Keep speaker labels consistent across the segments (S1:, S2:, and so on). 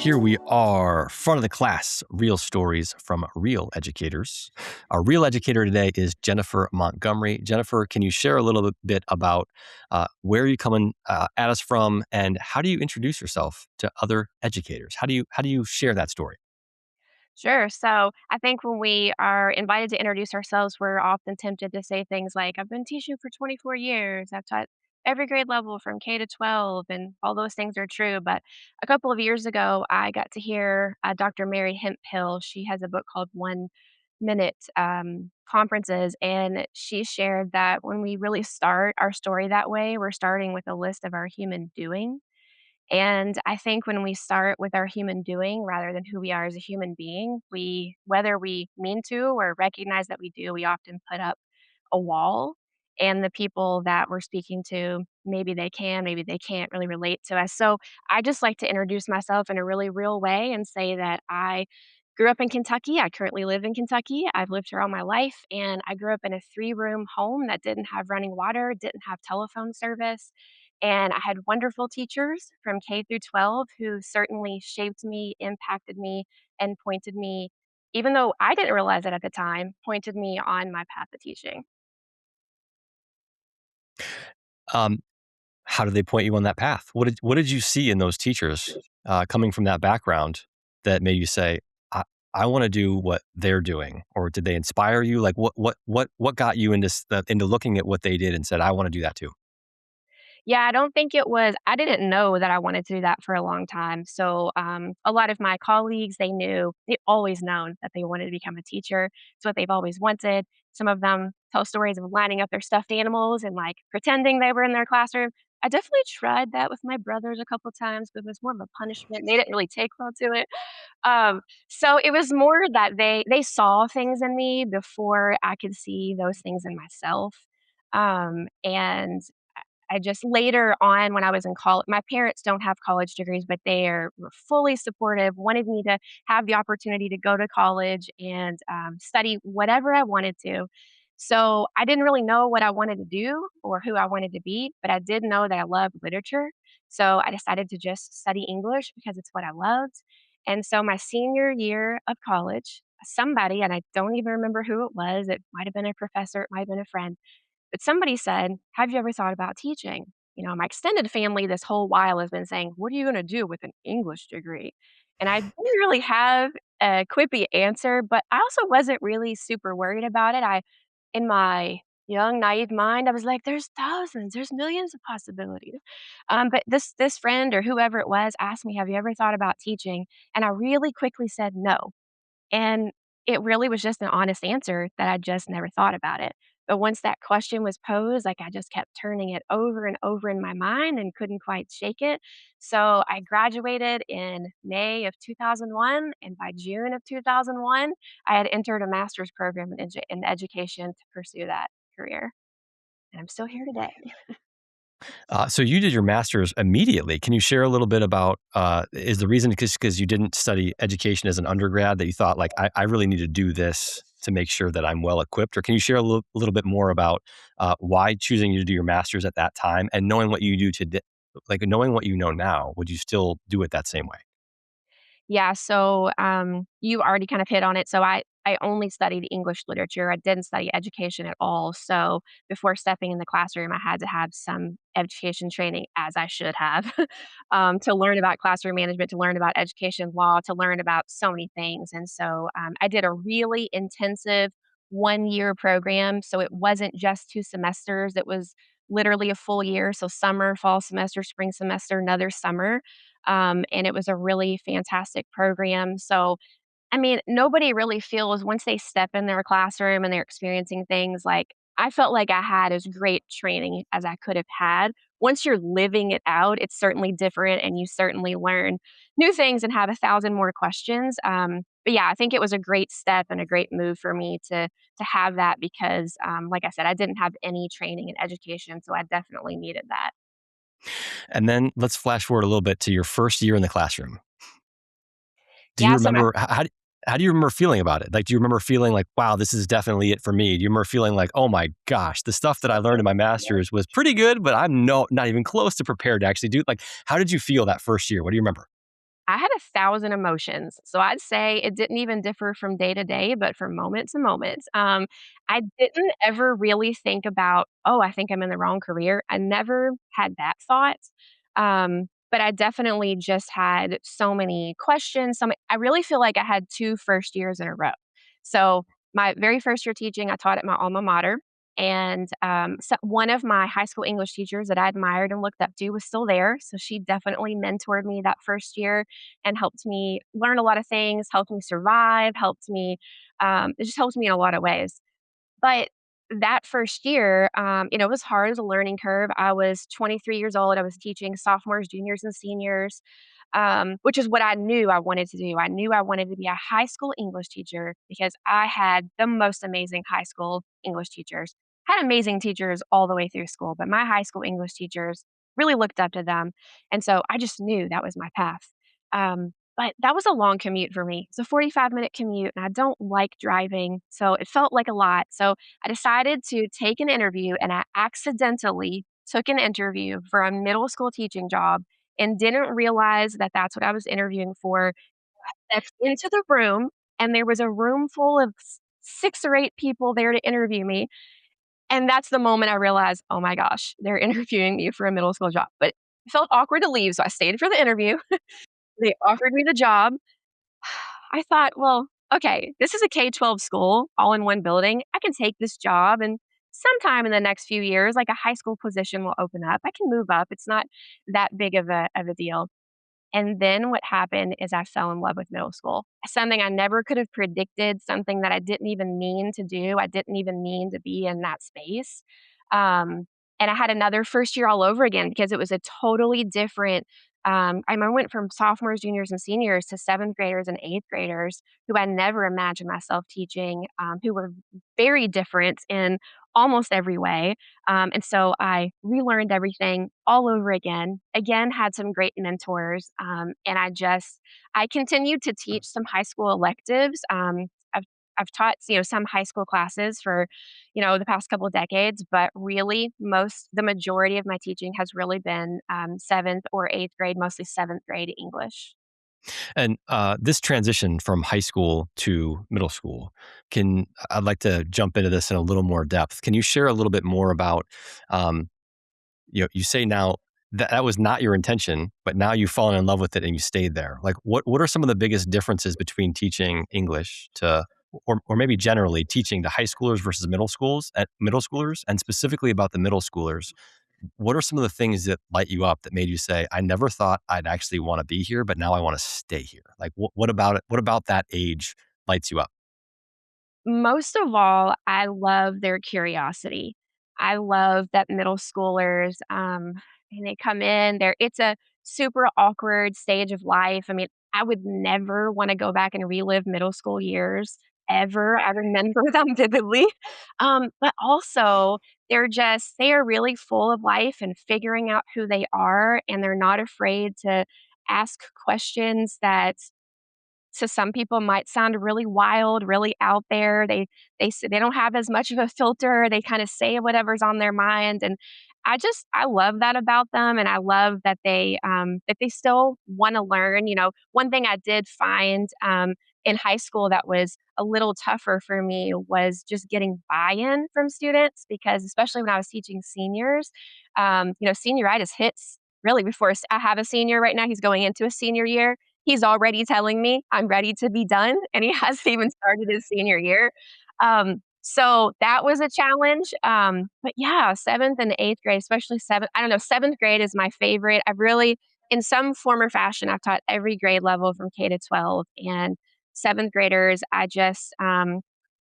S1: Here we are, front of the class, real stories from real educators. Our real educator today is Jennifer Montgomery. Jennifer, can you share a little bit about where you coming at us from, and how do you introduce yourself to other educators? How do you share that story?
S2: Sure. So I think when we are invited to introduce ourselves, we're often tempted to say things like, I've been teaching for 24 years. I've taught every grade level from K to 12, and all those things are true. But a couple of years ago, I got to hear Dr. Mary Hemphill. She has a book called One Minute Conferences, and she shared that when we really start our story that way, we're starting with a list of our human doing. And I think when we start with our human doing rather than who we are as a human being, whether we mean to or recognize that we do, we often put up a wall. And the people that we're speaking to, maybe they can, maybe they can't really relate to us. So I just like to introduce myself in a really real way and say that I grew up in Kentucky. I currently live in Kentucky. I've lived here all my life. And I grew up in a three-room home that didn't have running water, didn't have telephone service, and I had wonderful teachers from K through 12 who certainly shaped me, impacted me, and pointed me, even though I didn't realize it at the time, pointed me on my path to teaching.
S1: Um, how did they point you on that path? What did you see in those teachers coming from that background that made you say, I want to do what they're doing? Or did they inspire you? Like what got you into looking at what they did and said, I want to do that too?
S2: Yeah, I don't think it was I didn't know that I wanted to do that for a long time. So, a lot of my colleagues, they always known that they wanted to become a teacher. It's what they've always wanted. Some of them tell stories of lining up their stuffed animals and, like, pretending they were in their classroom. I definitely tried that with my brothers a couple times, but it was more of a punishment. They didn't really take well to it. Um, so it was more that they saw things in me before I could see those things in myself. And I just later on when I was in college, my parents don't have college degrees, but were fully supportive, wanted me to have the opportunity to go to college and study whatever I wanted to. So I didn't really know what I wanted to do or who I wanted to be, but I did know that I loved literature. So I decided to just study English because it's what I loved. And so my senior year of college, somebody, and I don't even remember who it was, it might have been a professor, it might have been a friend, but somebody said, "Have you ever thought about teaching?" You know, my extended family this whole while has been saying, "What are you gonna do with an English degree?" And I didn't really have a quippy answer, but I also wasn't really super worried about it. In my young, naive mind, I was like, "There's thousands, there's millions of possibilities." But this friend or whoever it was asked me, "Have you ever thought about teaching?" And I really quickly said, "No." And it really was just an honest answer that I just never thought about it. But once that question was posed, like, I just kept turning it over and over in my mind and couldn't quite shake it. So I graduated in May of 2001, and by June of 2001, I had entered a master's program in education to pursue that career, and I'm still here today.
S1: So you did your master's immediately. Can you share a little bit about is the reason because you didn't study education as an undergrad that you thought like I really need to do this to make sure that I'm well equipped, or can you share a little bit more about why choosing to do your master's at that time and knowing what you do today, like knowing what you know now, would you still do it that same way?
S2: Yeah, so, you already kind of hit on it. So I only studied English literature. I didn't study education at all. So before stepping in the classroom, I had to have some education training, as I should have, to learn about classroom management, to learn about education law, to learn about so many things. And so, I did a really intensive one-year program. So it wasn't just 2 semesters, it was literally a full year. So summer, fall semester, spring semester, another summer. And it was a really fantastic program. So, I mean, nobody really feels once they step in their classroom and they're experiencing things like I felt like I had as great training as I could have had. Once you're living it out, it's certainly different and you certainly learn new things and have a thousand more questions. But yeah, I think it was a great step and a great move for me to have that because, like I said, I didn't have any training in education, so I definitely needed that.
S1: And then let's flash forward a little bit to your first year in the classroom. Do you
S2: Yeah, so my
S1: remember how do you remember feeling about it? Like, do you remember feeling like, "Wow, this is definitely it for me"? Do you remember feeling like, "Oh my gosh, the stuff that I learned in my master's was pretty good, but I'm not even close to prepared to actually do" like, how did you feel that first year? What do you remember?
S2: I had 1,000 emotions, so I'd say it didn't even differ from day to day, but from moment to moment. I didn't ever really think about, "Oh, I think I'm in the wrong career." I never had that thought, but I definitely just had so many questions, I really feel like I had 2 first years in a row. So, my very first year teaching, I taught at my alma mater, and, so one of my high school English teachers that I admired and looked up to was still there, so she definitely mentored me that first year and helped me learn a lot of things, helped me survive, helped me, it just helped me in a lot of ways. But that first year, it was hard, it was a learning curve. I was 23 years old, I was teaching sophomores, juniors, and seniors, which is what I knew I wanted to do. I knew I wanted to be a high school English teacher because I had the most amazing high school English teachers. Had amazing teachers all the way through school, but my high school English teachers really looked up to them, and so I just knew that was my path. But that was a long commute for me. It's a 45-minute commute, and I don't like driving, so it felt like a lot. So I decided to take an interview, and I accidentally took an interview for a middle school teaching job and didn't realize that that's what I was interviewing for. Stepped into the room, and there was a room full of 6 or 8 people there to interview me, and that's the moment I realized, "Oh my gosh, they're interviewing me for a middle school job." But it felt awkward to leave, so I stayed for the interview. They offered me the job. I thought, "Well, okay, this is a K-12 school all in one building. I can take this job, and sometime in the next few years, like, a high school position will open up. I can move up. It's not that big of a deal." And then what happened is I fell in love with middle school. Something I never could have predicted, something that I didn't even mean to do. I didn't even mean to be in that space. Um, and I had another first year all over again because it was a totally different. I went from sophomores, juniors, and seniors to seventh graders and eighth graders who I never imagined myself teaching, who were very different in almost every way. And so I relearned everything all over again. Again, had some great mentors, and I continued to teach some high school electives. I've taught some high school classes for the past couple of decades, but really the majority of my teaching has really been seventh or eighth grade, mostly seventh grade English.
S1: And this transition from high school to middle school, can I'd like to jump into this in a little more depth. Can you share a little bit more about, um, you say now that that was not your intention, but now you've fallen in love with it and you stayed there. Like, what are some of the biggest differences between teaching English to, or maybe generally teaching to high schoolers versus middle schoolers, and specifically about the middle schoolers? What are some of the things that light you up that made you say, "I never thought I'd actually wanna be here, but now I wanna stay here?" Like, what about it what about that age lights you up?
S2: Most of all, I love their curiosity. I love that middle schoolers, and they come in, it's a super awkward stage of life. I mean, I would never wanna go back and relive middle school years ever. I remember them vividly. But also, they are really full of life and figuring out who they are, and they're not afraid to ask questions that to some people might sound really wild, really out there. They don't have as much of a filter. They kinda say whatever's on their mind, and I love that about them, and I love that they still wanna learn. One thing I did find, in high school that was a little tougher for me was just getting buy-in from students because especially when I was teaching seniors, senioritis hits really before I have a senior right now, he's going into a senior year. He's already telling me I'm ready to be done, and he hasn't even started his senior year. So that was a challenge. But yeah, 7th and 8th grade, especially 7th, I don't know, 7th grade is my favorite. I've really in some form or fashion, I've taught every grade level from K to 12, and 7th graders,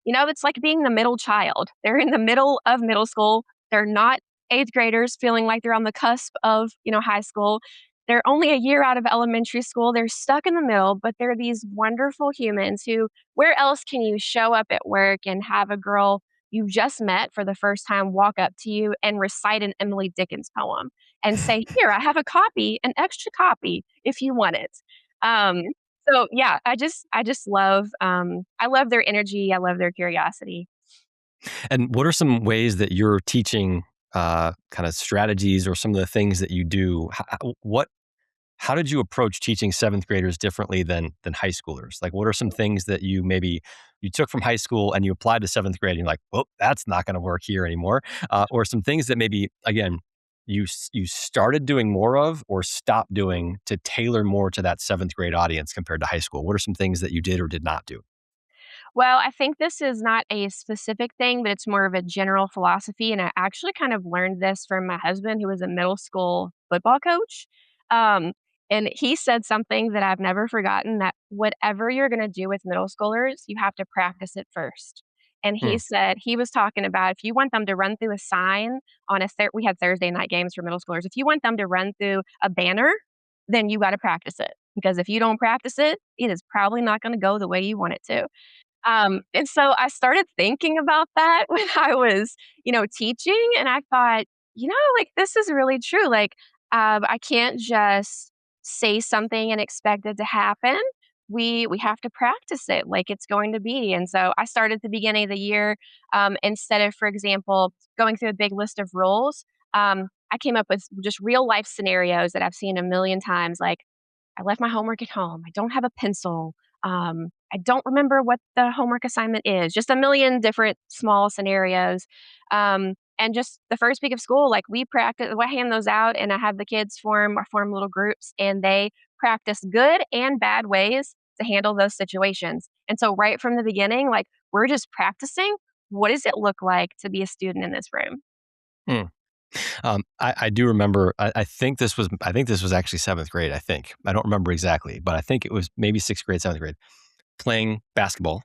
S2: it's like being the middle child. They're in the middle of middle school. They're not 8th graders feeling like they're on the cusp of, high school. They're only a year out of elementary school. They're stuck in the middle, but they're these wonderful humans who, where else can you show up at work and have a girl you just met for the first time walk up to you and recite an Emily Dickens poem and say, "Here, I have a copy, an extra copy if you want it." Um, so yeah, I love their energy. I love their curiosity.
S1: And what are some ways that you're teaching, kinda strategies or some of the things that you do? What how did you approach teaching seventh graders differently than high schoolers? Like, what are some things that you maybe you took from high school and you applied to seventh grade, and you're like, well, that's not going to work here anymore, or some things that maybe again you started doing more of or stopped doing to tailor more to that seventh grade audience compared to high school? What are some things that you did or did not do?
S2: Well, I think this is not a specific thing, but it's more of a general philosophy, and I actually kind of learned this from my husband, who was a middle school football coach, um, and he said something that I've never forgotten, that whatever you're gonna do with middle schoolers, you have to practice it first, and he
S1: Hmm.
S2: said he was talking about if you want them to run through a sign on a we had Thursday night games for middle schoolers. If you want them to run through a banner, then you gotta practice it, because if you don't practice it, it is probably not gonna go the way you want it to. And so I started thinking about that when I was, teaching, and I thought, like, this is really true. Like, I can't just say something and expect it to happen. We have to practice it like it's going to be. And so I started at the beginning of the year, instead of, for example, going through a big list of rules. I came up with just real life scenarios that I've seen a million times, like I left my homework at home. I don't have a pencil. I don't remember what the homework assignment is. Just a million different small scenarios. And just the first week of school, like we practice, I hand those out, and I have the kids form little groups, and they practice good and bad ways to handle those situations. And so, right from the beginning, like we're just practicing. What does it look like to be a student in this room?
S1: Hmm. I do remember. I think this was actually seventh grade. I think I don't remember exactly, but I think it was maybe sixth grade, seventh grade, playing basketball.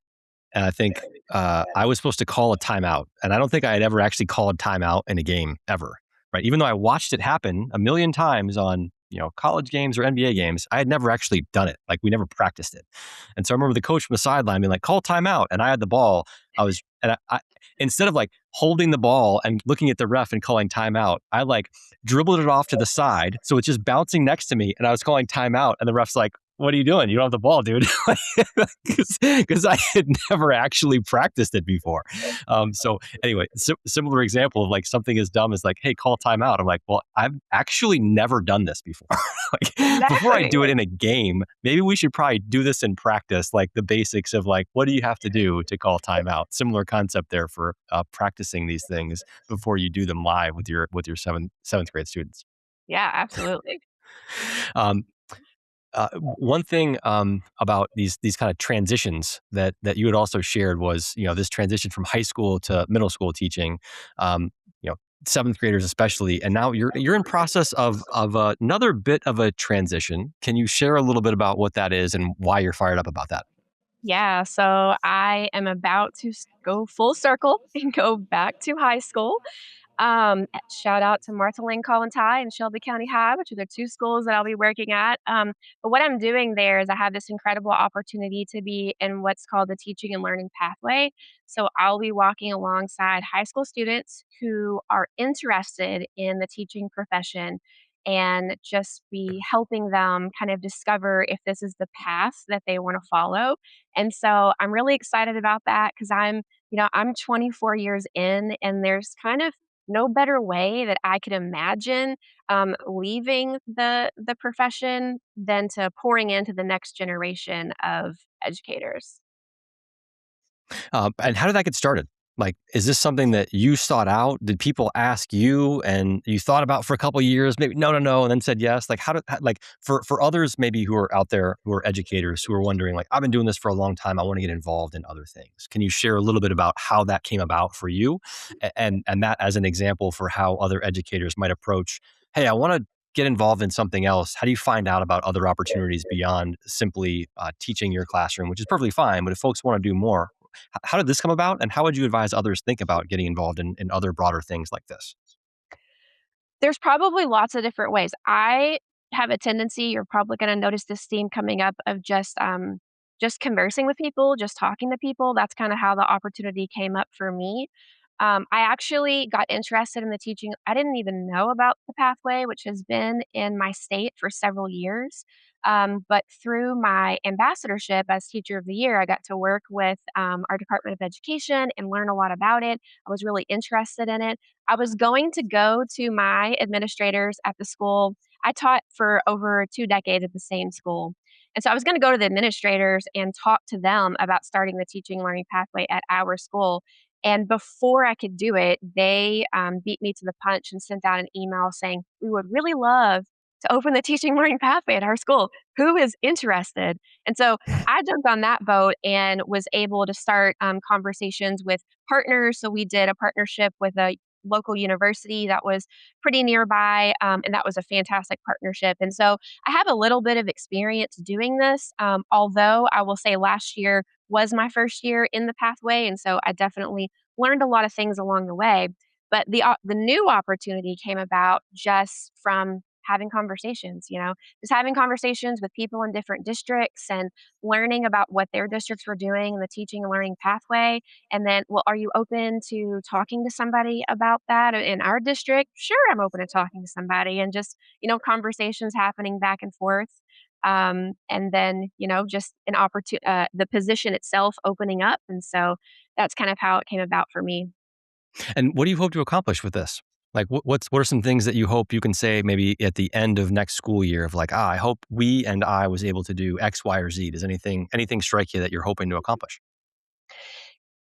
S1: And I think I was supposed to call a timeout, and I don't think I had ever actually called a timeout in a game ever. Right, even though I watched it happen a million times on college games or NBA games, I had never actually done it. Like we never practiced it. And so I remember the coach from the sideline being like, "Call timeout," and I had the ball. I was and I instead of like holding the ball and looking at the ref and calling timeout, I like dribbled it off to the side, so it's just bouncing next to me, and I was calling timeout, and the ref's like, "What are you doing? You don't have the ball, dude," because I had never actually practiced it before. So anyway, similar example of like something as dumb as like, "Hey, call timeout." I'm like, "Well, I've actually never done this before." Like before I
S2: Exactly.
S1: do it in a game, maybe we should probably do this in practice, like the basics of like what do you have to do to call timeout. Similar concept there for practicing these things before you do them live with your seventh grade students.
S2: Yeah, absolutely.
S1: Um, One thing about these kind of transitions that you had also shared was this transition from high school to middle school teaching, um, you know seventh graders especially, and now you're in process of another bit of a transition. Can you share a little bit about what that is and why you're fired up about that?
S2: Yeah, so I am about to go full circle and go back to high school. Shout out to Martha Lane Collins High and Shelby County High, which are the 2 schools that I'll be working at. But what I'm doing there is I have this incredible opportunity to be in what's called the teaching and learning pathway. So I'll be walking alongside high school students who are interested in the teaching profession and just be helping them kind of discover if this is the path that they want to follow. And so I'm really excited about that because I'm 24 years in, and there's kind of no better way that I could imagine, leaving the profession than to pouring into the next generation of educators.
S1: And how did that get started? Like, is this something that you sought out? Did people ask you and you thought about for a couple of years? Maybe no, no, no, and then said yes. Like, like for others maybe who are out there who are educators who are wondering, like, I've been doing this for a long time. I want to get involved in other things. Can you share a little bit about how that came about for you, and that as an example for how other educators might approach? Hey, I want to get involved in something else. How do you find out about other opportunities beyond simply teaching your classroom, which is perfectly fine? But if folks want to do more, how did this come about, and how would you advise others think about getting involved in other broader things like this?
S2: There's probably lots of different ways. I have a tendency, you're probably gonna notice this theme coming up, of just conversing with people, just talking to people. That's kinda how the opportunity came up for me. I actually got interested in the teaching. I didn't even know about the pathway, which has been in my state for several years. But through my ambassadorship as Teacher of the Year, I got to work with our Department of Education and learn a lot about it. I was really interested in it. I was going to go to my administrators at the school. I taught for over 2 decades at the same school. And so I was gonna go to the administrators and talk to them about starting the teaching learning pathway at our school. And before I could do it, they beat me to the punch and sent out an email saying, "We would really love to open the teaching learning pathway at our school. Who is interested?" And so I jumped on that boat and was able to start conversations with partners. So we did a partnership with a local university that was pretty nearby, and that was a fantastic partnership. And so I have a little bit of experience doing this, although I will say last year was my first year in the pathway, and so I definitely learned a lot of things along the way. But the new opportunity came about just from having conversations, just having conversations with people in different districts and learning about what their districts were doing in the teaching and learning pathway. And then, well, are you open to talking to somebody about that in our district? Sure, I'm open to talking to somebody, and just, conversations happening back and forth. And then, just an opportunity, the position itself opening up. And so that's kind of how it came about for me.
S1: And what do you hope to accomplish with this? Like, what are some things that you hope you can say maybe at the end of next school year of like, I hope we and I was able to do X, Y, or Z. Does anything strike you that you're hoping to accomplish?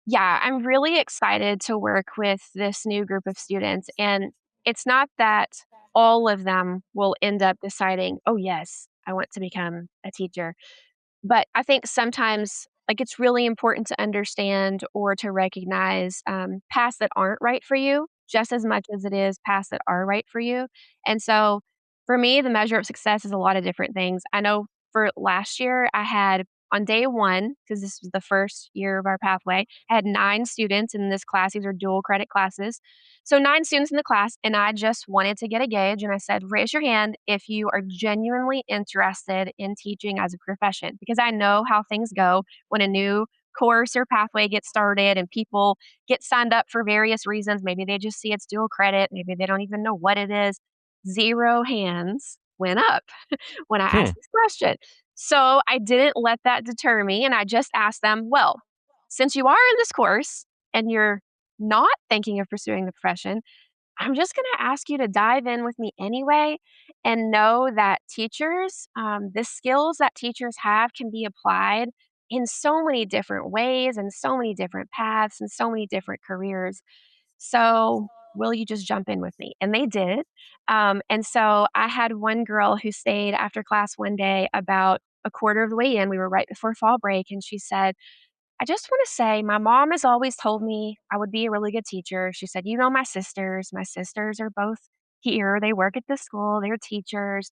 S2: Yeah, I'm really excited to work with this new group of students. And it's not that all of them will end up deciding, oh, yes, I want to become a teacher. But I think sometimes, like, it's really important to understand or to recognize, paths that aren't right for you just as much as it is paths that are right for you. And so, for me, the measure of success is a lot of different things. I know for last year, I had on day 1, because this was the first year of our pathway, I had 9 students in this class. These are dual credit classes. So 9 students in the class, and I just wanted to get a gauge, and I said, "Raise your hand if you are genuinely interested in teaching as a profession," because I know how things go when a new course or pathway gets started and people get signed up for various reasons. Maybe they just see it's dual credit, maybe they don't even know what it is. 0 hands went up when I
S1: Hmm.
S2: asked this question. So I didn't let that deter me, and I just asked them, "Well, since you are in this course and you're not thinking of pursuing the profession, I'm just going to ask you to dive in with me anyway and know that the skills that teachers have can be applied in so many different ways and so many different paths and so many different careers. So, will you just jump in with me?" And they did. And so I had one girl who stayed after class one day about a quarter of the way in. We were right before fall break, and she said, "I just want to say my mom has always told me I would be a really good teacher." She said, "You know my sisters. My sisters are both here. They work at this school. They're teachers.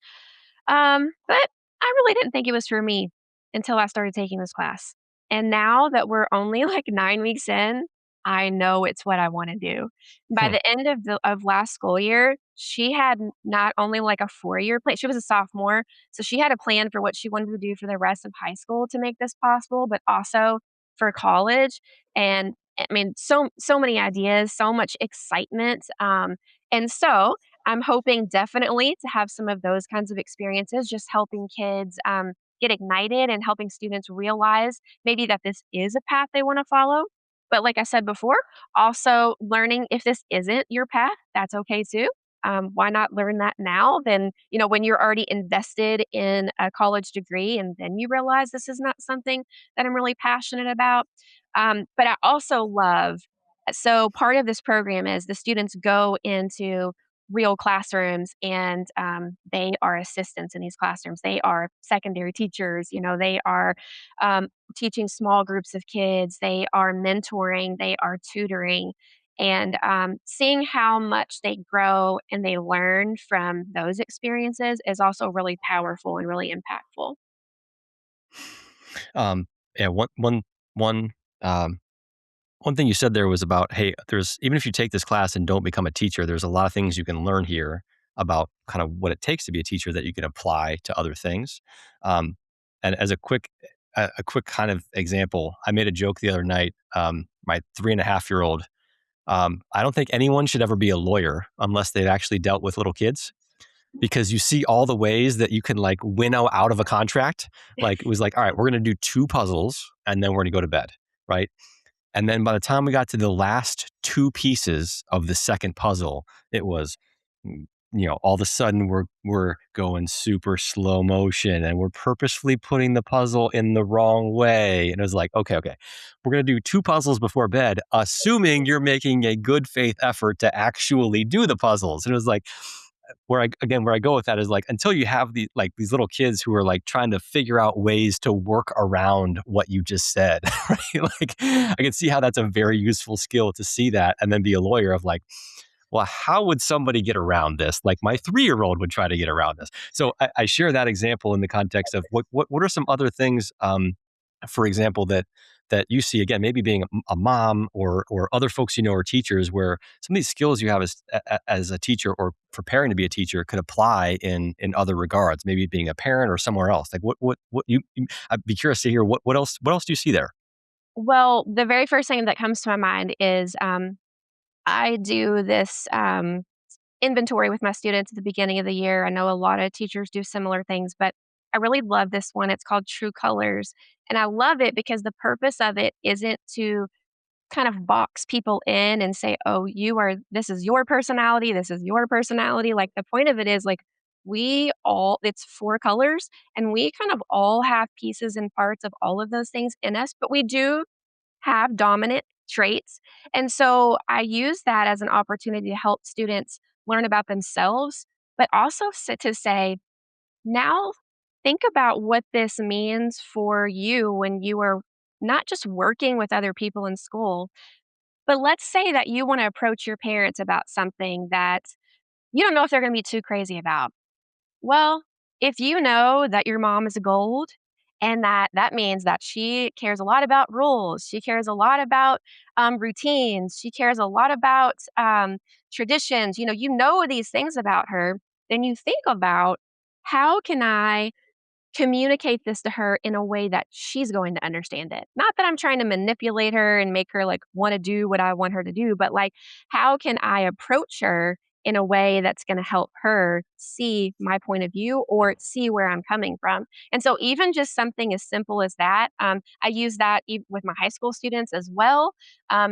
S2: But I really didn't think it was for me until I started taking this class. And now that we're only like 9 weeks in, I know it's what I want to do." By
S1: Hmm.
S2: the end of last school year, she had not only like a 4-year plan, she was a sophomore, so she had a plan for what she wanted to do for the rest of high school to make this possible, but also for college. And I mean, so many ideas, so much excitement. And so I'm hoping definitely to have some of those kinds of experiences, just helping kids get ignited and helping students realize maybe that this is a path they want to follow. But like I said before, also learning if this isn't your path, that's okay too. Why not learn that now than, when you're already invested in a college degree and then you realize this is not something that I'm really passionate about. But I also love, so part of this program is the students go into real classrooms, and they are assistants in these classrooms. They are secondary teachers, they are um, teaching small groups of kids, they are mentoring, they are tutoring. And seeing how much they grow and they learn from those experiences is also really powerful and really impactful.
S1: Um, yeah. One um, one thing you said there was about, hey, there's even if you take this class and don't become a teacher, there's a lot of things you can learn here about kind of what it takes to be a teacher that you can apply to other things. Um, and as a quick kind of example, I made a joke the other night. My 3.5 year old. I don't think anyone should ever be a lawyer unless they've actually dealt with little kids because you see all the ways that you can like winnow out of a contract. Like it was like, all right, we're going to do 2 puzzles and then we're going to go to bed. Right. And then by the time we got to the last 2 pieces of the second puzzle, it was all of a sudden we're going super slow motion and we're purposefully putting the puzzle in the wrong way. And it was like, okay, okay, we're going to do two puzzles before bed, assuming you're making a good faith effort to actually do the puzzles. And it was like, where I go with that is like until you have these little kids who are like trying to figure out ways to work around what you just said, right? Like I can see how that's a very useful skill to see that and then be a lawyer of like, well, how would somebody get around this? Like my 3-year-old would try to get around this. So I share that example in the context of what are some other things, for example, that you see again, maybe being a mom or other folks are teachers, where some of these skills you have as a teacher or preparing to be a teacher could apply in other regards, maybe being a parent or somewhere else. Like what I'd be curious to hear what else do you see there?
S2: Well, the very first thing that comes to my mind is I do this inventory with my students at the beginning of the year. I know a lot of teachers do similar things, but I really love this one. It's called True Colors. And I love it because the purpose of it isn't to kind of box people in and say, oh, this is your personality, this is your personality. Like the point of it is like, it's 4 colors and we kind of all have pieces and parts of all of those things in us, but we do have dominant traits. And so I use that as an opportunity to help students learn about themselves, but also to say, now think about what this means for you when you are not just working with other people in school, but let's say that you want to approach your parents about something that you don't know if they're going to be too crazy about. Well, if you know that your mom is gold and that means that she cares a lot about rules, she cares a lot about routines, she cares a lot about traditions, you know these things about her, then you think about how can I communicate this to her in a way that she's going to understand it. Not that I'm trying to manipulate her and make her like want to do what I want her to do, but like how can I approach her in a way that's going to help her see my point of view or see where I'm coming from. And so even just something as simple as that, I use that with my high school students as well,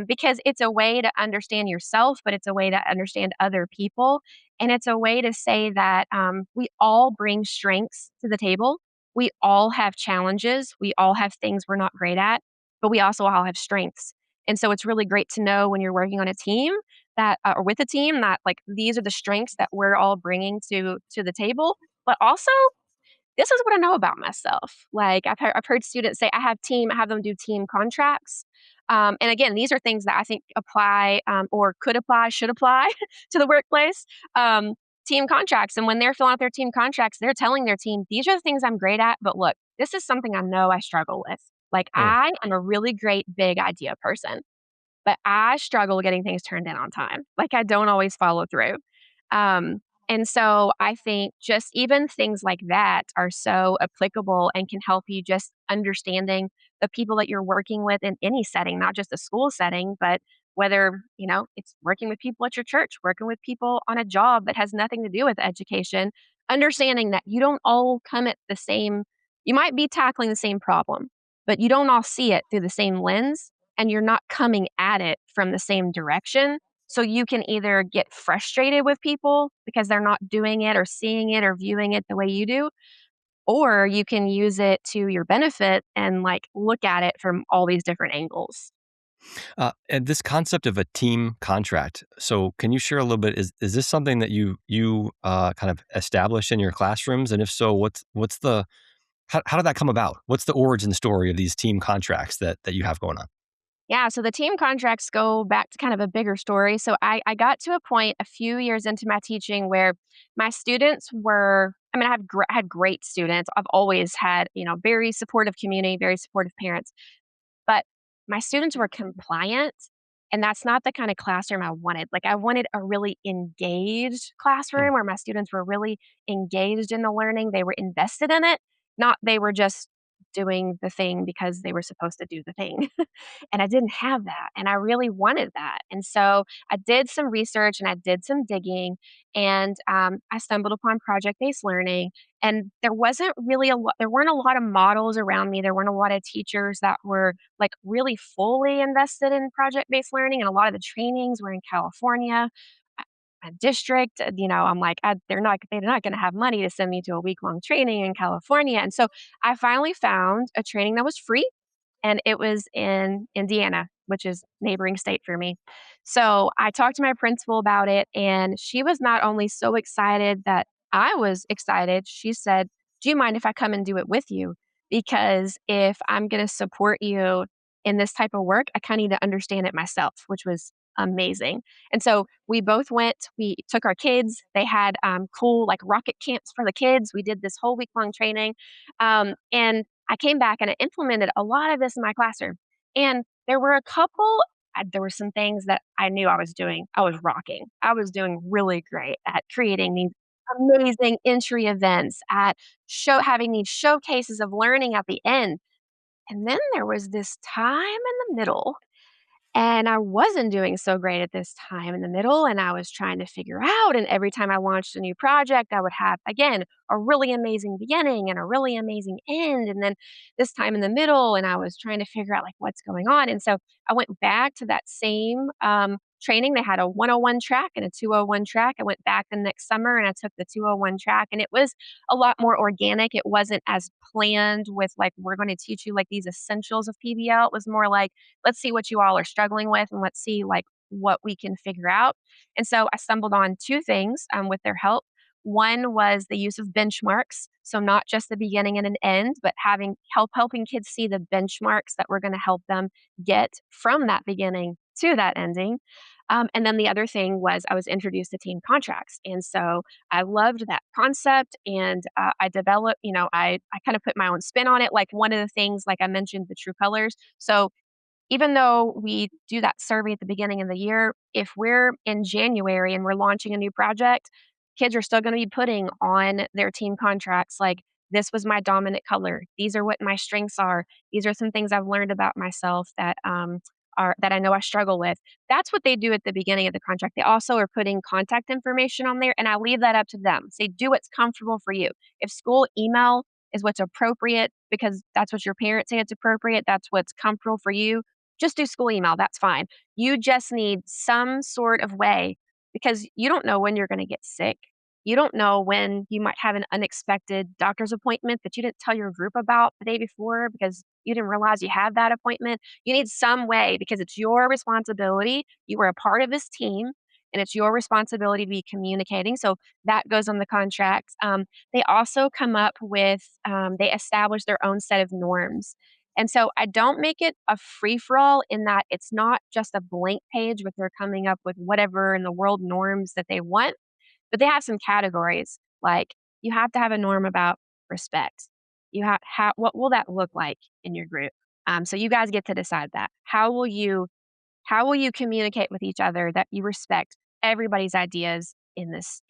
S2: because it's a way to understand yourself, but it's a way to understand other people. And it's a way to say that we all bring strengths to the table, we all have challenges. We all have things we're not great at, but we also all have strengths. And so it's really great to know when you're working on a team or with a team that like these are the strengths that we're all bringing to the table. But also this is what I know about myself. Like I've heard students say I have them do team contracts. And again, these are things that I think apply or could apply, should apply to the workplace. Um, Team contracts. And when they're filling out their team contracts, they're telling their team, these are the things I'm great at. But look, this is something I know I struggle with. Like
S1: Hmm.
S2: I am a really great big idea person, but I struggle getting things turned in on time. Like I don't always follow through. Um, and so I think just even things like that are so applicable and can help you just understanding the people that you're working with in any setting, not just a school setting, but whether, it's working with people at your church, working with people on a job that has nothing to do with education, understanding that you don't all come at the same, you might be tackling the same problem, but you don't all see it through the same lens and you're not coming at it from the same direction. So you can either get frustrated with people because they're not doing it or seeing it or viewing it the way you do, or you can use it to your benefit and like look at it from all these different angles.
S1: And this concept of a team contract. So, can you share a little bit? Is this something that you kind of established in your classrooms? And if so, what's the how did that come about? What's the origin story of these team contracts that you have going on?
S2: Yeah, so the team contracts go back to kind of a bigger story. So I got to a point a few years into my teaching where my students were, I mean, I had great students. I've always had, very supportive community, very supportive parents. But my students were compliant, and that's not the kind of classroom I wanted. Like, I wanted a really engaged
S1: Hmm.
S2: classroom where my students were really engaged in the learning, they were invested in it, not they were just doing the thing because they were supposed to do the thing. And I didn't have that, and I really wanted that. And so I did some research and I did some digging, and I stumbled upon project-based learning, and there weren't a lot of models around me, there weren't a lot of teachers that were, like, really fully invested in project-based learning, and a lot of the trainings were in California. my district. I'm like, they're not going to have money to send me to a week long training in California. And so I finally found a training that was free, and it was in Indiana, which is neighboring state for me. So I talked to my principal about it, and she was not only so excited that I was excited, she said, "Do you mind if I come and do it with you? Because if I'm going to support you in this type of work, I kind of need to understand it myself," which was amazing. And so we both went, we took our kids. They had cool like rocket camps for the kids. We did this whole week long training. And I came back and I implemented a lot of this in my classroom. And there were some things that I knew I was doing. I was rocking. I was doing really great at creating these amazing entry events, at having these showcases of learning at the end. And then there was this time in the middle, and I wasn't doing so great at this time in the middle, and I was trying to figure out, and every time I launched a new project, I would have, again, a really amazing beginning and a really amazing end, and then this time in the middle, and I was trying to figure out, like, what's going on, and so I went back to that same, training. They had a 101 track and a 201 track. I went back the next summer, and I took the 201 track, and it was a lot more organic. It wasn't as planned with, like, "We're gonna teach you, like, these essentials of PBL." It was more like, let's see what you all are struggling with and let's see like what we can figure out. And so I stumbled on two things with their help. One was the use of benchmarks. So not just the beginning and an end, but helping kids see the benchmarks that we're going to help them get from that beginning to that ending. And then the other thing was I was introduced to team contracts. And so I loved that concept, and I developed, I kind of put my own spin on it. Like one of the things, like I mentioned, the true colors. So even though we do that survey at the beginning of the year, if we're in January and we're launching a new project, kids are still going to be putting on their team contracts like, this was my dominant color. These are what my strengths are. These are some things I've learned about myself that I know I struggle with. That's what they do at the beginning of the contract. They also are putting contact information on there, and I leave that up to them. Say, do what's comfortable for you. If school email is what's appropriate because that's what your parents say it's appropriate, that's what's comfortable for you, just do school email, that's fine. You just need some sort of way because you don't know when you're gonna get sick. You don't know when you might have an unexpected doctor's appointment that you didn't tell your group about the day before because you didn't realize you had that appointment. You need some way because it's your responsibility. You were a part of this team, and it's your responsibility to be communicating. So that goes on the contracts. They also they establish their own set of norms. And so I don't make it a free for all in that it's not just a blank page where they're coming up with whatever in the world norms that they want, but they have some categories. Like you have to have a norm about respect. What will that look like in your group? So you guys get to decide that. How will you communicate with each other that you respect everybody's ideas in this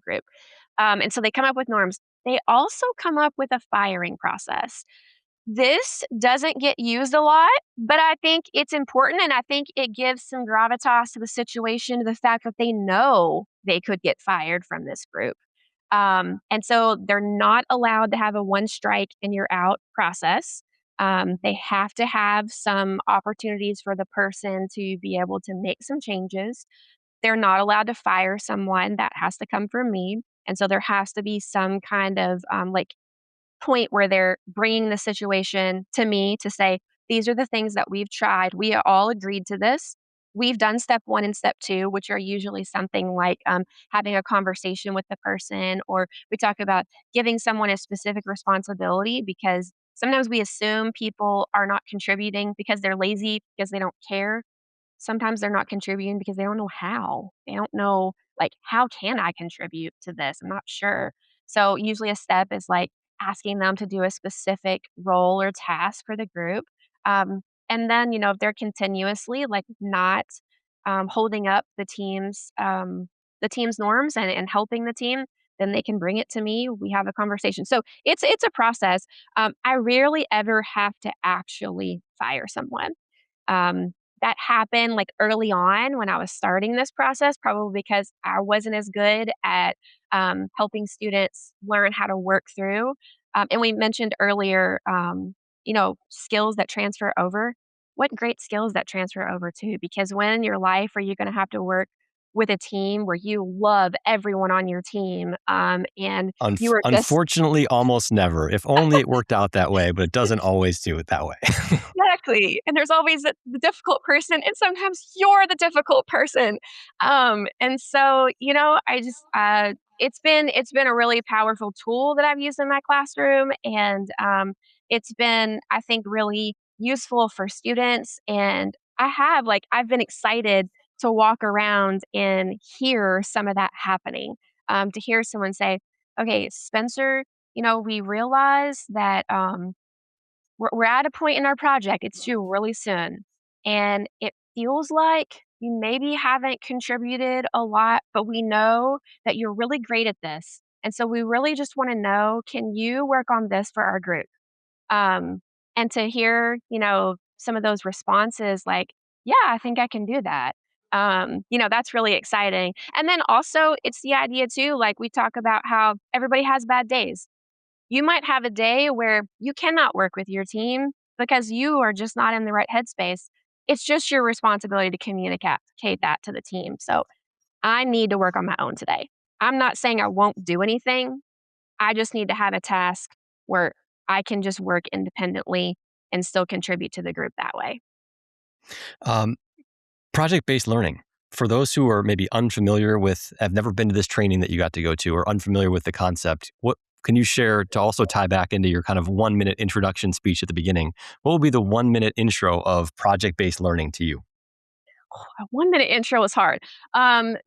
S2: group? And so they come up with norms. They also come up with a firing process. This doesn't get used a lot, but I think it's important, and I think it gives some gravitas to the situation, to the fact that they know they could get fired from this group. And so they're not allowed to have a one strike and you're out process. They have to have some opportunities for the person to be able to make some changes. They're not allowed to fire someone. That has to come from me. And so there has to be some kind of like point where they're bringing the situation to me to say, these are the things that we've tried. We all agreed to this. We've done step one and step two, which are usually something like having a conversation with the person, or we talk about giving someone a specific responsibility because sometimes we assume people are not contributing because they're lazy, because they don't care. Sometimes they're not contributing because they don't know how. They don't know, like, "How can I contribute to this? I'm not sure." So, usually a step is, like, asking them to do a specific role or task for the group, and then, if they're continuously, like, not, holding up the team's norms and helping the team, then they can bring it to me, we have a conversation. So, it's a process. I rarely ever have to actually fire someone. Um, that happened, like, early on when I was starting this process, probably because I wasn't as good at, helping students learn how to work through. And we mentioned earlier, skills that transfer over. What great skills that transfer over too, because when in your life are you gonna have to work with a team where you love everyone on your team, and you are just
S1: Unfortunately, almost never. If only it worked out that way, but it doesn't always do it that way.
S2: exactly, and there's always the difficult person, and sometimes you're the difficult person. And so, I just, it's been a really powerful tool that I've used in my classroom, and, it's been, I think, really useful for students, and I've been excited to walk around and hear some of that happening, to hear someone say, "Okay, Spencer, we realize that, we're at a point in our project, it's due really soon, and it feels like you maybe haven't contributed a lot, but we know that you're really great at this. And so we really just want to know, can you work on this for our group?" Um, and to hear, some of those responses like, "Yeah, I think I can do that." That's really exciting. And then also it's the idea too, like we talk about how everybody has bad days. You might have a day where you cannot work with your team because you are just not in the right headspace. It's just your responsibility to communicate that to the team. So I need to work on my own today. I'm not saying I won't do anything. I just need to have a task where I can just work independently and still contribute to the group that way.
S1: Um, Project-based learning. For those who are maybe unfamiliar with, have never been to this training that you got to go to, or unfamiliar with the concept, what can you share to also tie back into your kind of 1 minute introduction speech at the beginning? What will be the 1 minute intro of project-based learning to you?
S2: A 1 minute intro is hard.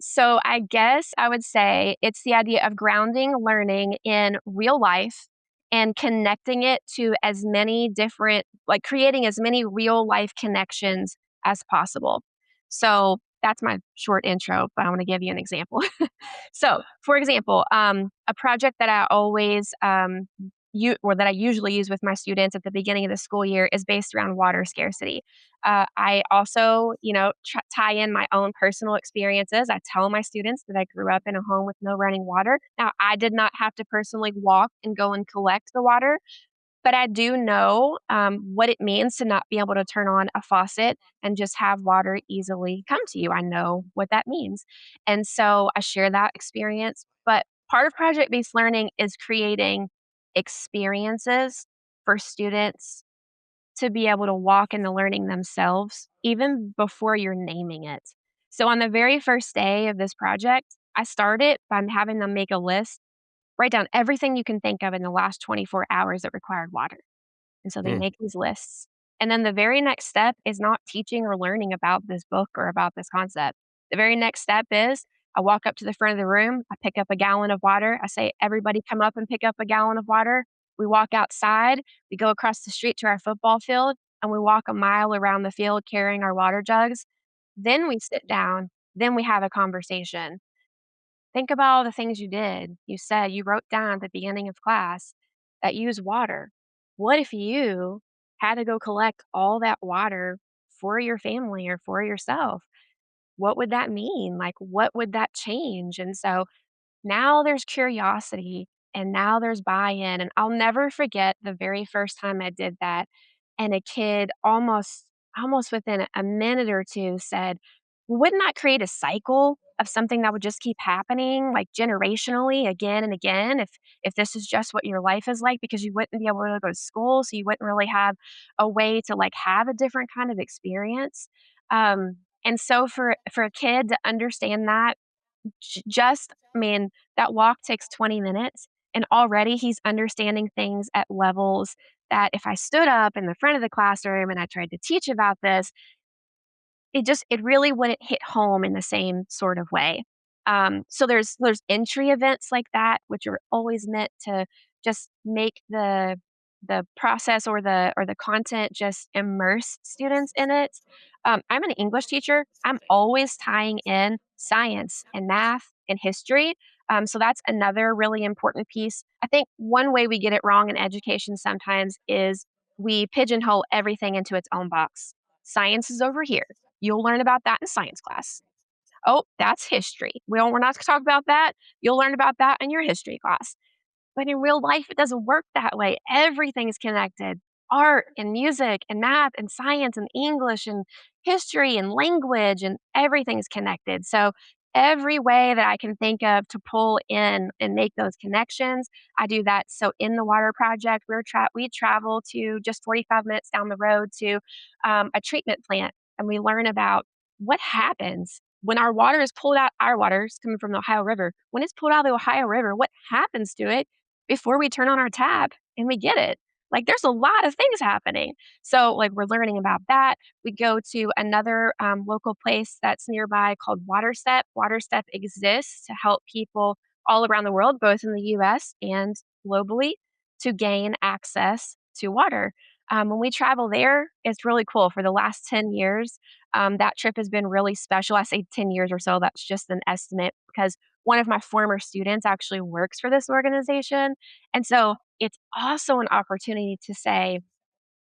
S2: So I guess I would say it's the idea of grounding learning in real life and connecting it to as many different, like creating as many real life connections as possible. So that's my short intro, but I want to give you an example. So, for example, a project that I always or that I usually use with my students at the beginning of the school year is based around water scarcity. I also, tie in my own personal experiences. I tell my students that I grew up in a home with no running water. Now, I did not have to personally walk and go and collect the water, but I do know what it means to not be able to turn on a faucet and just have water easily come to you. I know what that means. And so I share that experience. But part of project based learning is creating experiences for students to be able to walk into learning themselves even before you're naming it. So on the very first day of this project, I started by having them make a list, write down everything you can think of in the last 24 hours that required water. And so they
S1: Mm.
S2: make these lists. And then the very next step is not teaching or learning about this book or about this concept. The very next step is I walk up to the front of the room, I pick up a gallon of water, I say, "Everybody come up and pick up a gallon of water." We walk outside, we go across the street to our football field, and we walk a mile around the field carrying our water jugs. Then we sit down, then we have a conversation. Think about all the things you did. You said you wrote down at the beginning of class that you use water. What if you had to go collect all that water for your family or for yourself? What would that mean? Like, what would that change? And so now there's curiosity and now there's buy-in, and I'll never forget the very first time I did that, and a kid almost within a minute or 2 said, "Wouldn't that create a cycle of something that would just keep happening, like, generationally again and again if this is just what your life is like because you wouldn't be able to go to school, so you wouldn't really have a way to, like, have a different kind of experience?" And so for a kid to understand that just I mean, that walk takes 20 minutes, and already he's understanding things at levels that if I stood up in the front of the classroom and I tried to teach about this, it really wouldn't hit home in the same sort of way. So there's entry events like that, which are always meant to just make the process or the content just immerse students in it. I'm an English teacher. I'm always tying in science and math and history. So that's another really important piece. I think one way we get it wrong in education sometimes is we pigeonhole everything into its own box. Science is over here. You'll learn about that in science class. Oh, that's history. We're not gonna talk about that. You'll learn about that in your history class. But in real life, it doesn't work that way. Everything's connected. Art and music and math and science and English and history and language and everything's connected. So every way that I can think of to pull in and make those connections, I do that. So in the water project, we travel to just 45 minutes down the road to a treatment plant, and we learn about what happens when our water is pulled out. Our water is coming from the Ohio River. When it's pulled out of the Ohio River, what happens to it before we turn on our tap and we get it? Like, there's a lot of things happening. So, like, we're learning about that. We go to another local place that's nearby called WaterStep. WaterStep exists to help people all around the world, both in the US and globally, to gain access to water. When we travel there, it's really cool. For the last 10 years, that trip has been really special. I say 10 years or so, that's just an estimate because one of my former students actually works for this organization. And so it's also an opportunity to say,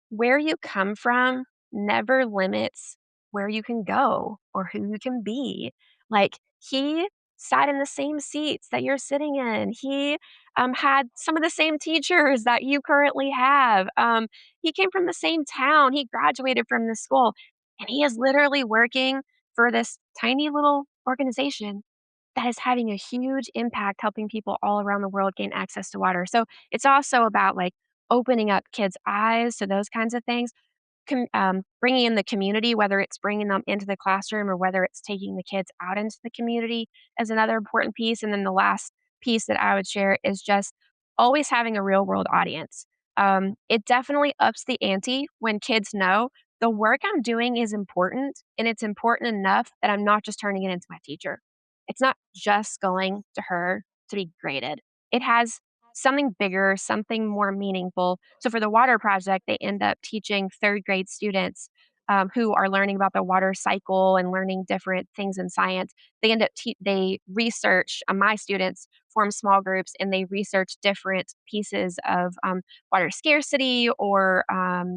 S2: where you come from never limits where you can go or who you can be. Like, he sat in the same seats that you're sitting in. He had some of the same teachers that you currently have. He came from the same town. He graduated from this school, and he is literally working for this tiny little organization that is having a huge impact helping people all around the world gain access to water. So it's also about like opening up kids' eyes to those kinds of things, bringing in the community, whether it's bringing them into the classroom or whether it's taking the kids out into the community, is another important piece. And then the last piece that I would share is just always having a real world audience. It definitely ups the ante when kids know the work I'm doing is important and it's important enough that I'm not just turning it into my teacher. It's not just going to her to be graded. It has something bigger, something more meaningful. So for the water project, they end up teaching third grade students who are learning about the water cycle and learning different things in science. They research. My students form small groups and they research different pieces of water scarcity or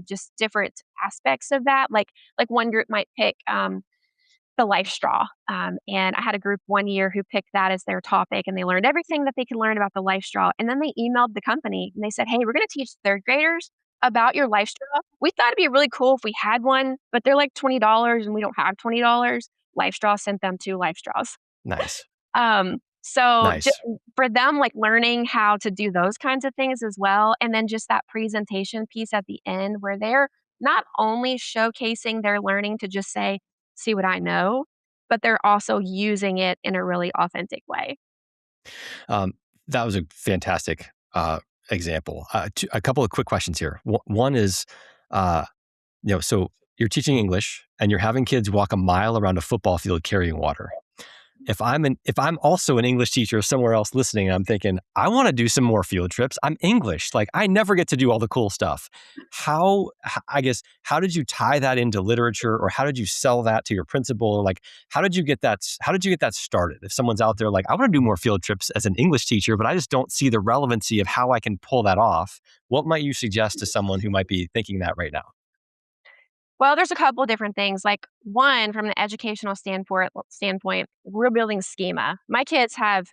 S2: just different aspects of that. Like one group might pick. The life straw. And I had a group one year who picked that as their topic and they learned everything that they could learn about the life straw. And then they emailed the company and they said, "Hey, we're going to teach third graders about your life straw. We thought it'd be really cool if we had one, but they're like $20 and we don't have $20." Life Straw sent them 2 life straws.
S1: Nice.
S2: So
S1: Nice.
S2: for them, like learning how to do those kinds of things as well, and then just that presentation piece at the end where they're not only showcasing their learning to just say, "See what I know," but they're also using it in a really authentic way.
S1: Um, that was a fantastic example. A couple of quick questions here. One is, uh, so you're teaching English and you're having kids walk a mile around a football field carrying water. If I'm also an English teacher somewhere else listening, and I'm thinking, I want to do some more field trips. I'm English. Like, I never get to do all the cool stuff. I guess, how did you tie that into literature, or how did you sell that to your principal? Or like, how did you get that started? If someone's out there like, I want to do more field trips as an English teacher, but I just don't see the relevancy of how I can pull that off. What might you suggest to someone who might be thinking that right now?
S2: Well, there's a couple different things. Like, one, from the educational standpoint, we're building schema. My kids have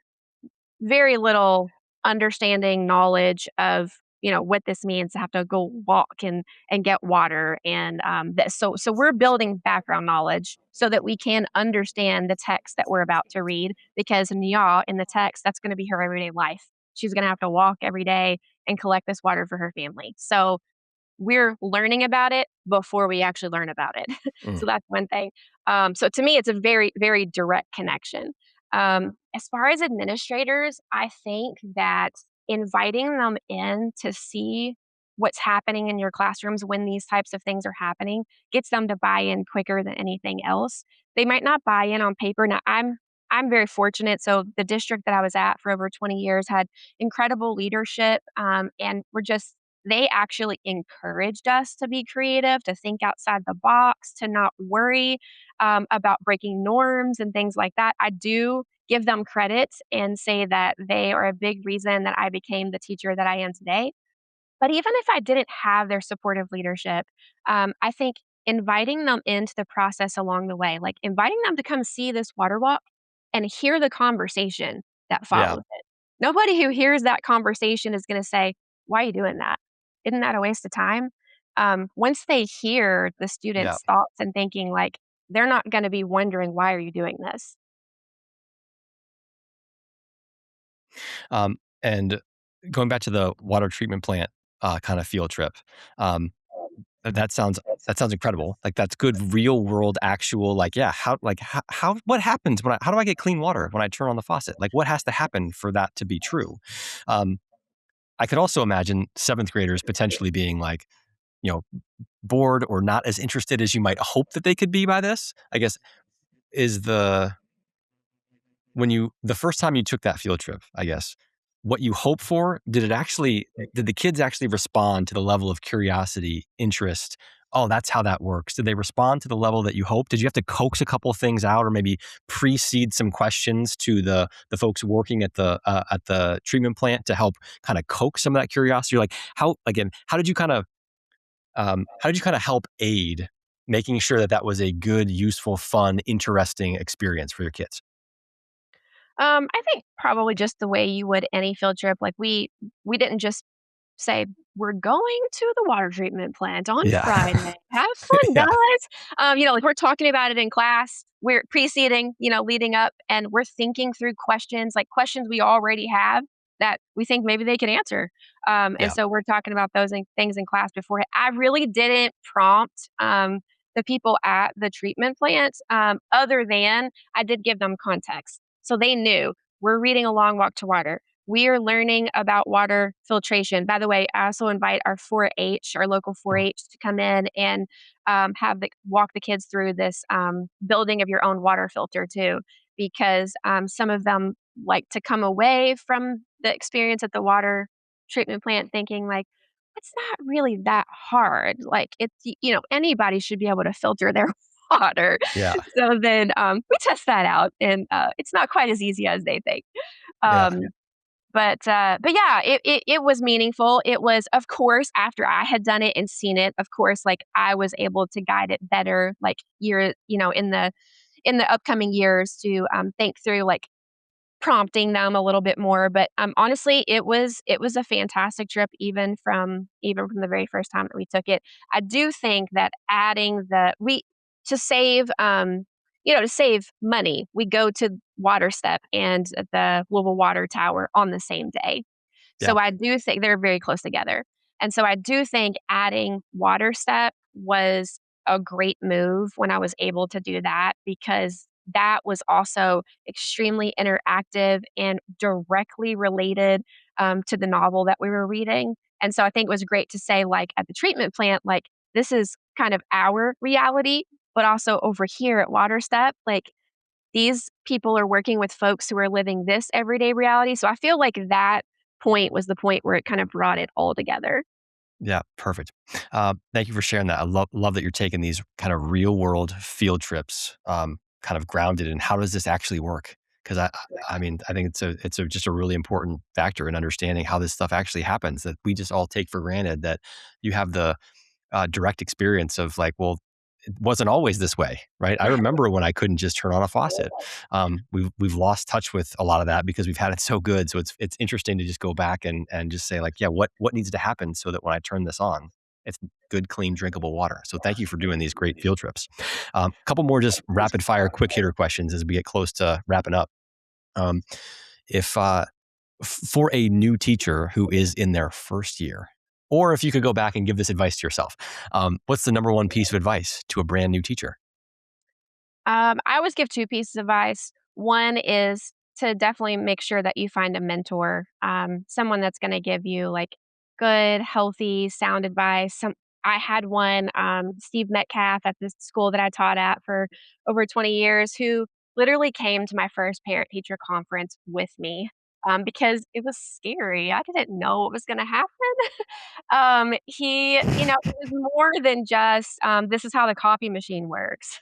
S2: very little understanding, knowledge of, what this means to have to go walk and get water, and so we're building background knowledge so that we can understand the text that we're about to read. Because Nya in the text, that's going to be her everyday life. She's going to have to walk every day and collect this water for her family. So we're learning about it before we actually learn about it.
S1: Mm,
S2: So that's one thing. So to me, it's a very, very direct connection. As far as administrators, I think that inviting them in to see what's happening in your classrooms when these types of things are happening gets them to buy in quicker than anything else. They might not buy in on paper. Now, I'm very fortunate. So the district that I was at for over 20 years had incredible leadership, and they actually encouraged us to be creative, to think outside the box, to not worry about breaking norms and things like that. I do give them credit and say that they are a big reason that I became the teacher that I am today. But even if I didn't have their supportive leadership, I think inviting them into the process along the way, like inviting them to come see this water walk and hear the conversation that
S1: yeah.
S2: follows it. Nobody who hears that conversation is going to say, "Why are you doing that? Isn't that a waste of time?" Once they hear the
S1: Yeah.
S2: students' thoughts and thinking, like, they're not going to be wondering, "Why are you doing this?"
S1: And going back to the water treatment plant kind of field trip, um, that sounds that sounds incredible. Like that's good real world actual like yeah how what happens when how do I get clean water when I turn on the faucet? Like what has to happen for that to be true? Um, I could also imagine seventh graders potentially being like you know bored or not as interested as you might hope that they could be by this. I guess is the when you the first time you took that field trip, I guess, what you hope for, did the kids actually respond to the level of curiosity, interest? Oh, that's how that works. Did they respond to the level that you hoped? Did you have to coax a couple things out or maybe precede some questions to the folks working at the treatment plant to help kind of coax some of that curiosity? Like how again, how did you kind of help aid making sure that that was a good, useful, fun, interesting experience for your kids?
S2: I think probably just the way you would any field trip. Like we didn't just say, "We're going to the water treatment plant on
S1: Yeah.
S2: Friday. Have fun,
S1: Yeah.
S2: guys." Like we're talking about it in class. We're preceding, leading up, and we're thinking through questions, like questions we already have that we think maybe they can answer. And
S1: Yeah.
S2: so we're talking about those things in class before. I really didn't prompt the people at the treatment plant, other than I did give them context. So they knew we're reading A Long Walk to Water. We are learning about water filtration. By the way, I also invite our 4-H, our local
S1: Oh,
S2: 4-H, to come in and have walk the kids through this building of your own water filter too, because some of them like to come away from the experience at the water treatment plant thinking like it's not really that hard. Like anybody should be able to filter their water.
S1: yeah.
S2: So then we test that out, and it's not quite as easy as they think.
S1: Yeah.
S2: Um, but yeah, it was meaningful. It was, of course, after I had done it and seen it, of course, like I was able to guide it better, like in the upcoming years to think through like prompting them a little bit more, but, honestly, it was a fantastic trip even from the very first time that we took it. I do think that adding the we to save, to save money, we go to Water Step and the Louisville Water Tower on the same day.
S1: Yeah.
S2: So I do think they're very close together. And so I do think adding Water Step was a great move when I was able to do that because that was also extremely interactive and directly related to the novel that we were reading. And so I think it was great to say, like, at the treatment plant, like, this is kind of our reality, but also over here at Water Step, like, these people are working with folks who are living this everyday reality. So I feel like that point was the point where it kind of brought it all together.
S1: Yeah. Perfect. Thank you for sharing that. I love that you're taking these kind of real world field trips, kind of grounded in how does this actually work? Because I mean, I think it's just a really important factor in understanding how this stuff actually happens that we just all take for granted that you have the direct experience of like, well, it wasn't always this way, right? I remember when I couldn't just turn on a faucet. We've lost touch with a lot of that because we've had it so good. So it's interesting to just go back and just say like, yeah, what needs to happen so that when I turn this on, it's good, clean, drinkable water. So thank you for doing these great field trips. A couple more just rapid fire, quick hitter questions as we get close to wrapping up. Um, if for a new teacher who is in their first year, or if you could go back and give this advice to yourself, what's the number one piece of advice to a brand new teacher?
S2: I always give 2 pieces of advice. One is to definitely make sure that you find a mentor, someone that's gonna give you, like, good, healthy, sound advice. I had one, Steve Metcalf at this school that I taught at for over 20 years, who literally came to my first parent-teacher conference with me, because it was scary. I didn't know what was gonna happen. It was more than just, this is how the copy machine works.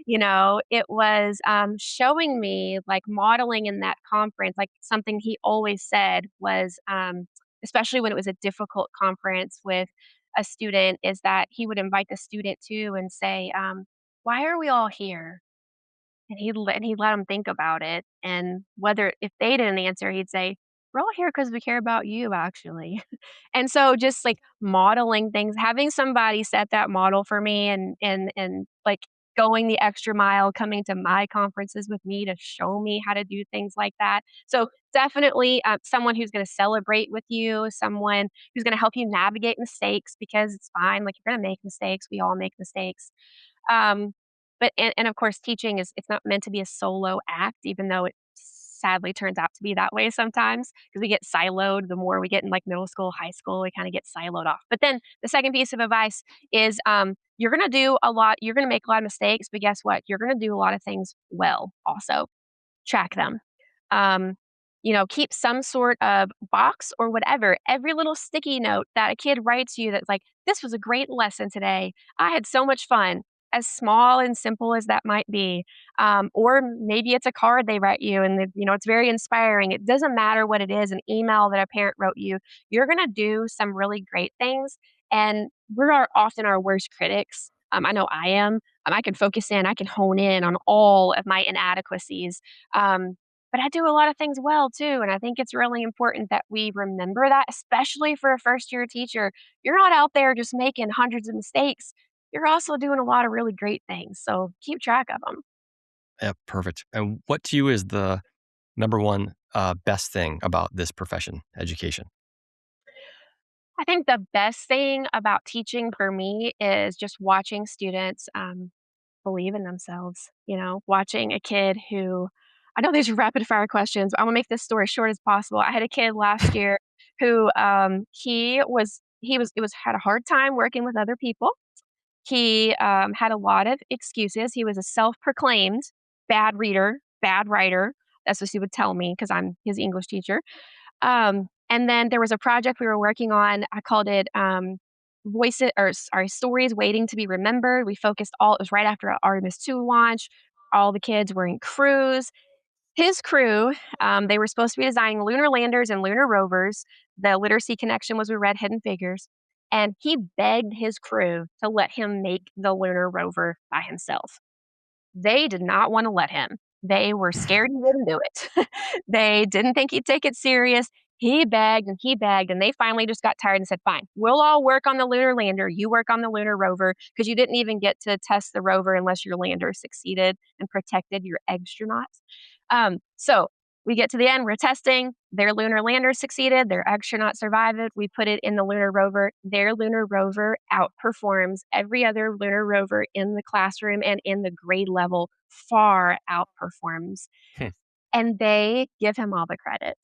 S2: It was, showing me, like, modeling in that conference, like, something he always said was, especially when it was a difficult conference with a student, is that he would invite the student to and say, "Why are we all here?" And he'd let them think about it, and whether if they didn't answer, he'd say, "We're all here because we care about you, actually." And so just, like, modeling things, having somebody set that model for me and, like, going the extra mile, coming to my conferences with me to show me how to do things like that. So definitely someone who's going to celebrate with you, someone who's going to help you navigate mistakes because it's fine. Like you're going to make mistakes. We all make mistakes. Um, but of course, teaching is it's not meant to be a solo act, even though it sadly turns out to be that way sometimes because we get siloed. The more we get in like middle school, high school, we kind of get siloed off. But then the second piece of advice is you're going to do a lot, you're going to make a lot of mistakes, but guess what? You're going to do a lot of things well also. Track them. Um, keep some sort of box or whatever. Every little sticky note that a kid writes you that's like, "This was a great lesson today. I had so much fun." As small and simple as that might be, or maybe it's a card they write you, and it's very inspiring. It doesn't matter what it is. An email that a parent wrote you. You're gonna do some really great things, and often our worst critics. I know I am. I can focus in. I can hone in on all of my inadequacies um, but I do a lot of things well too. And I think it's really important that we remember that, especially for a first year teacher. You're not out there just making hundreds of mistakes. You're also doing a lot of really great things. So keep track of them.
S1: Yeah, perfect. And what to you is the number one best thing about this profession, education?
S2: I think the best thing about teaching for me is just watching students believe in themselves, watching a kid who I know these are rapid fire questions, but I'm gonna make this story short as possible. I had a kid last year who he was had a hard time working with other people. He had a lot of excuses. He was a self-proclaimed bad reader, bad writer. That's what he would tell me because I'm his English teacher. And then there was a project we were working on. I called it Voices or sorry, Stories Waiting to Be Remembered. We focused it was right after our Artemis 2 launch. All the kids were in crews. His crew, they were supposed to be designing lunar landers and lunar rovers. The literacy connection was we read Hidden Figures. And he begged his crew to let him make the lunar rover by himself. They did not wanna let him. They were scared he wouldn't do it. They didn't think he'd take it serious. He begged, and they finally just got tired and said, "Fine, we'll all work on the lunar lander, you work on the lunar rover, because you didn't even get to test the rover unless your lander succeeded and protected your astronauts." So we get to the end, we're testing, their lunar lander succeeded, their astronaut survived it, we put it in the lunar rover. Their lunar rover outperforms every other lunar rover in the classroom and in the grade level, far outperforms,
S1: Hmm.
S2: and they give him all the credit.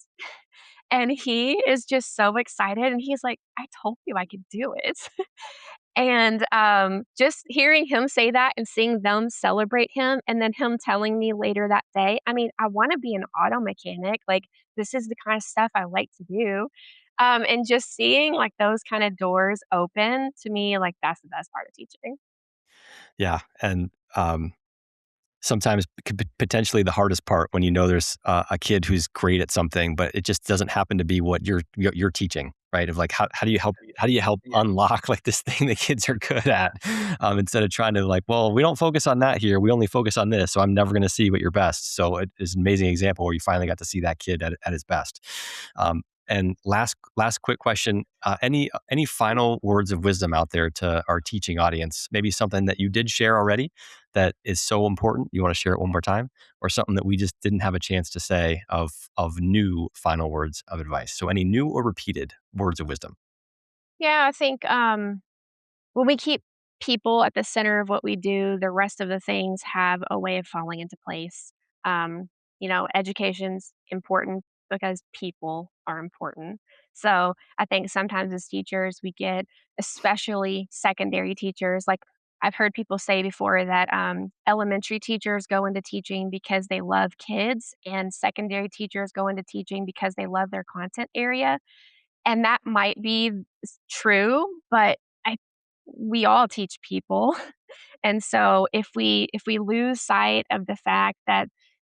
S2: And he is just so excited, and he's like, "I told you I could do it." And, just hearing him say that and seeing them celebrate him, and then him telling me later that day, I mean, I wanna be an auto mechanic, like, this is the kind of stuff I like to do, and just seeing, like, those kinda doors open, to me, like, that's the best part of teaching.
S1: Yeah, and sometimes could potentially the hardest part when you know there's a kid who's great at something, but it just doesn't happen to be what you're teaching, right? Of like how do you help unlock like this thing that kids are good at, instead of trying to like, well, we don't focus on that here, we only focus on this, so I'm never going to see what you're best. So it is an amazing example where you finally got to see that kid at his best. And last quick question: any final words of wisdom out there to our teaching audience? Maybe something that you did share already that is so important you want to share it one more time, or something that we just didn't have a chance to say of new final words of advice. So any new or repeated words of wisdom?
S2: Yeah, I think, when we keep people at the center of what we do, the rest of the things have a way of falling into place. Education's important because people are important. So I think sometimes as teachers, we get, especially secondary teachers, like I've heard people say before that elementary teachers go into teaching because they love kids, and secondary teachers go into teaching because they love their content area. And that might be true, but I we all teach people. And so if we lose sight of the fact that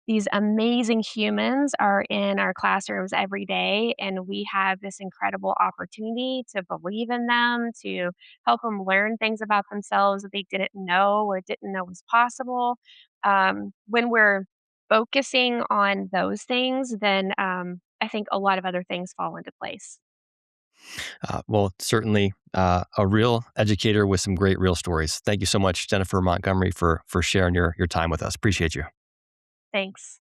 S2: these amazing humans are in our classrooms every day, and we have this incredible opportunity to believe in them, to help them learn things about themselves that they didn't know or didn't know was possible. When we're focusing on those things, then I think a lot of other things fall into place.
S1: Well, certainly a real educator with some great real stories. Thank you so much, Jennifer Montgomery, for sharing your time with us. Appreciate you.
S2: Thanks.